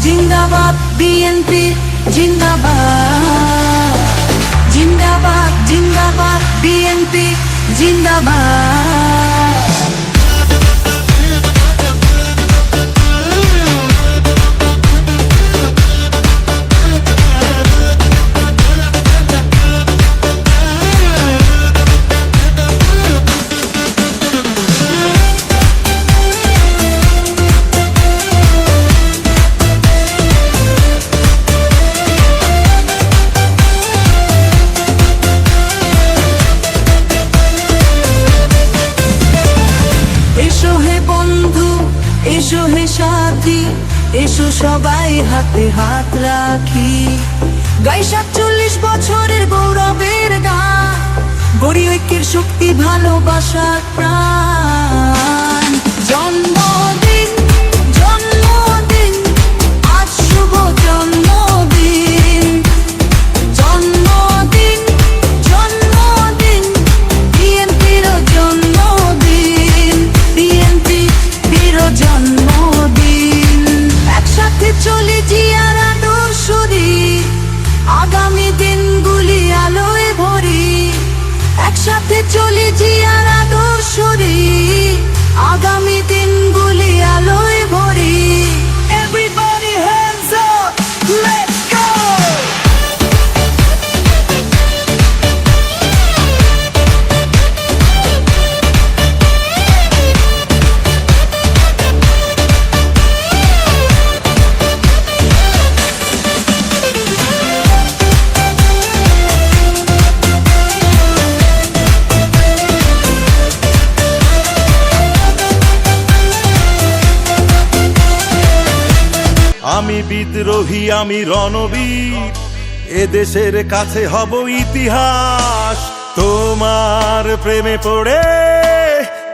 জিন্দাবাদ বিএনপি জিন্দাবাদ, জিন্দাবাদ জিন্দাবাদ বিএনপি জিন্দাবাদ। এসো হে সাথী, এসো সবাই হাতে হাত রাখি, গাই ৪৭ বছরের গৌরবের গান, গড়ি ঐক্যের শক্তি ভালোবাসার প্রাণ। জন্মদিন জন্মদিন আজ শুভ জন্মদিন, জন্মদিন জন্মদিন বিএনপির জন্মদিন, বিএনপির জন্মদিন। একসাথে চলে জিয়ার আদর্শরি, আগামী দিনগুলি আলোয় ভরি। একসাথে চলে জিয়ার আদর্শরি, আগামী দিনগুলি আলোয় ভরি। Everybody hands up, let's go! আমি বিদ্রোহী, আমি রণবীর, এদেশের কাছে হব ইতিহাস। তোমার প্রেমে পড়ে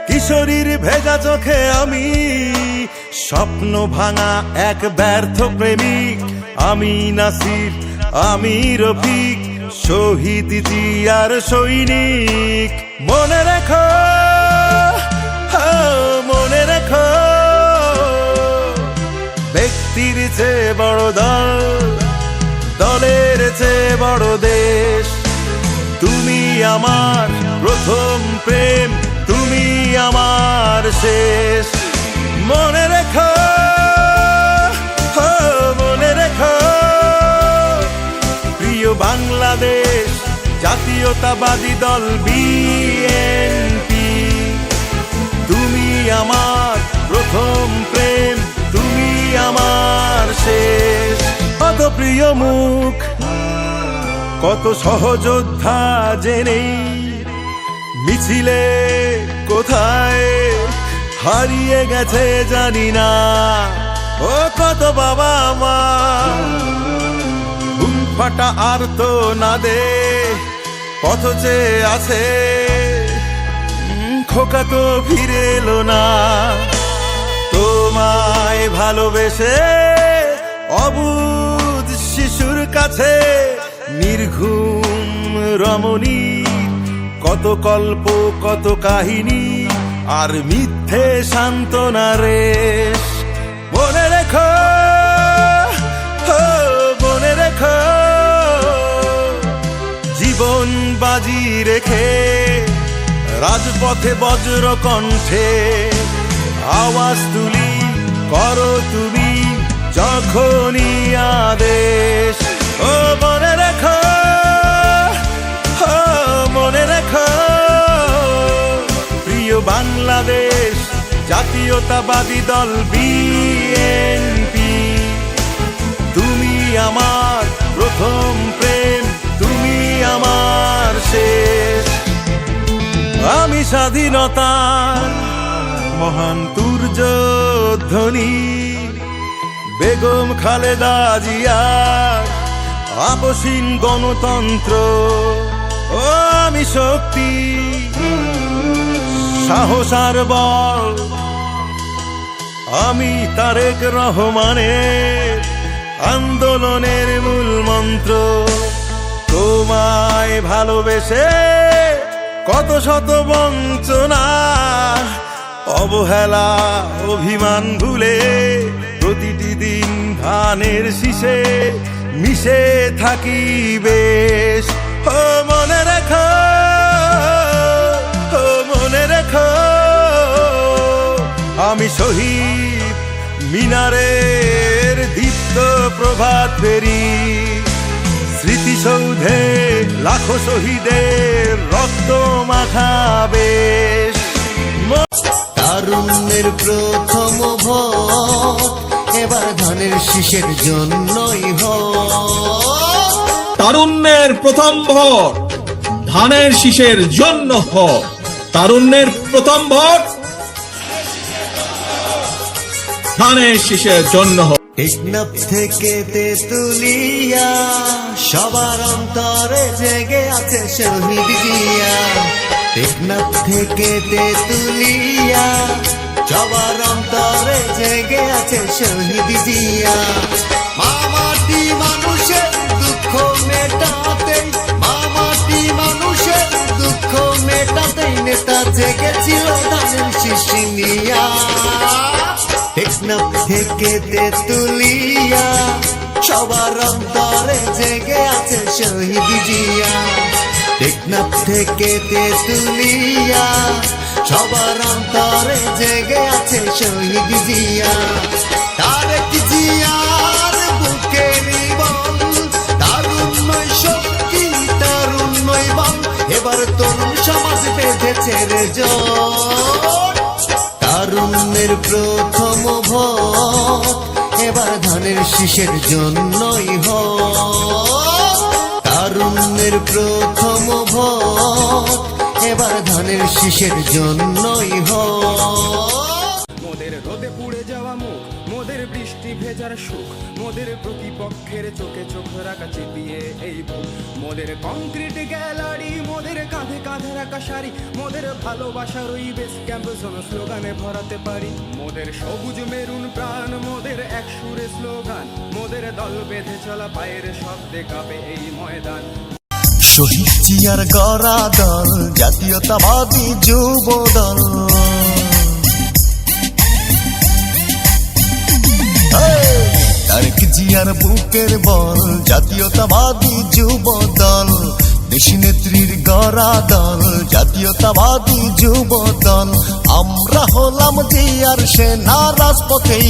কিশোরীর ভেজা চোখে আমি, স্বপ্ন ভাঙা এক ব্যর্থ প্রেমিক। আমি নাসির, আমি রফিক, শহীদ জিয়ার সৈনিক। মনে রেখো, মনে রেখো, ব্যক্তির চেয়ে বড় দল, দলের চেয়ে বড় দেশ। তুমি আমার প্রথম প্রেম, তুমি আমার শেষ। মনে রেখো, মনে রেখো, প্রিয় বাংলাদেশ জাতীয়তাবাদী দল বিএনপি। তুমি আমার প্রথম প্রেম, তুমি আমার শেষ। কত প্রিয় মুখ, কত সহযোদ্ধা জেনেই মিছিলে কোথায় হারিয়ে গেছে জানি না। ও কত বাবা মা বুক ফাটা আর তো না দে পথ চেয়ে আছে, খোকা তো ফিরে এলো না। তোমায় ভালোবেসে অবুঝ শিশুর কাছে নির্ঘুম রমণী, কত কল্প কত কাহিনী আর মিথ্যে সান্ত্বনা রেশ। মনে রেখো, মনে রেখো, জীবন বাজি রেখে রাজপথে বজ্র কণ্ঠে আওয়াজ তুলি, করো তুমি যখনই আদেশ। ও মনে রেখো, মনে রেখো, প্রিয় বাংলাদেশ জাতীয়তাবাদী দল বিএনপি। তুমি আমার প্রথম প্রেম, তুমি আমার শেষ। আমি স্বাধীনতার মহান তুর্যধ্বনি, বেগম খালেদা জিয়ার আপসীন গণতন্ত্র। ও আমি শক্তি, সাহস আর বল, আমি তারেক রহমানের আন্দোলনের মূল মন্ত্র। তোমায় ভালোবেসে কত শত বঞ্চনা, অবহেলা অভিমান ভুলে প্রতিটি দিন ধানের শীষে মিশে থাকি বেশ। ও মনে রেখো, ও মনে রেখো, আমি শহীদ মিনারের দীপ্ত প্রভাত ফেরি। স্মৃতিসৌধে লাখো শহীদের রক্ত মাখা বেশ। তারুণ্যের প্রথম ভোট এবার ধানের শীষের জন্যই হোক। তারুণ্যের প্রথম ভোট ধানের শীষের জন্য হোক। তারুণ্যের প্রথম ভোট ধানের শীষের জন্য হোক। টেকনাফ থেকে তেতুলিয়া সবার অন্তরে জেগে আছে শহীদ জিয়া। টেকনাফ থেকে তেতুলিয়া সবার অন্তরে জেগে আছে শহীদ জিয়া। মামাটি মানুষের দুঃখ মেটাতেই, মামাটি মানুষের দুঃখ মেটাতেই নেতা জেগেছিল ধানের শীষ নিয়া। টেকনাফ থেকে তেতুলিয়া সবার অন্তরে জেগে আছে শহীদ জিয়া। টেকনাফ থেকে তেতুলিয়া সবার অন্তরে জেগে আছে শহীদ জিয়া। তারেক জিয়ার বুকে নিবল তারুণ্যই শক্তি, তারুণ্যই বল, এবার তরুণ সমাজ বেঁধেছে রে জোর। তারুণ্যের প্রথম ভোট এবার ধানের শীষের জন্যই হোক। তারুণ্যের প্রথম ভোট এবার ধানের শীষের জন্যই হোক। মোদের রোদে পুড়ে যাওয়া মুখ, মোদের বৃষ্টি ভেজার সুখ, মোদের প্রতিপক্ষের চোখে চোখ রাখা চিপিয়ে এই বুক, মোদের কংক্রিট গ্যালারি, মোদের কাঁধে কাঁধে রাখা শাড়ি, মোদের ভালোবাসার ওই বেস ক্যাম্প জোন স্লোগানে ভরাতে পারি। মোদের সবুজ মেরুন প্রাণ, মোদের এক সুরে স্লোগান, মোদের দল বেঁধে চলা পায়ের শব্দে কাঁপে এই ময়দান। শহীদ জিয়ার গড়া দল জাতীয়তাবাদী যুব দল। তারেক জিয়ার বুকের বল জাতীয়তাবাদী যুব দল। দেশী নেত্রীর গড়া দল জাতীয়তাবাদী যুব দল। আমরা হলাম জিয়ার সেনা রাজপথেই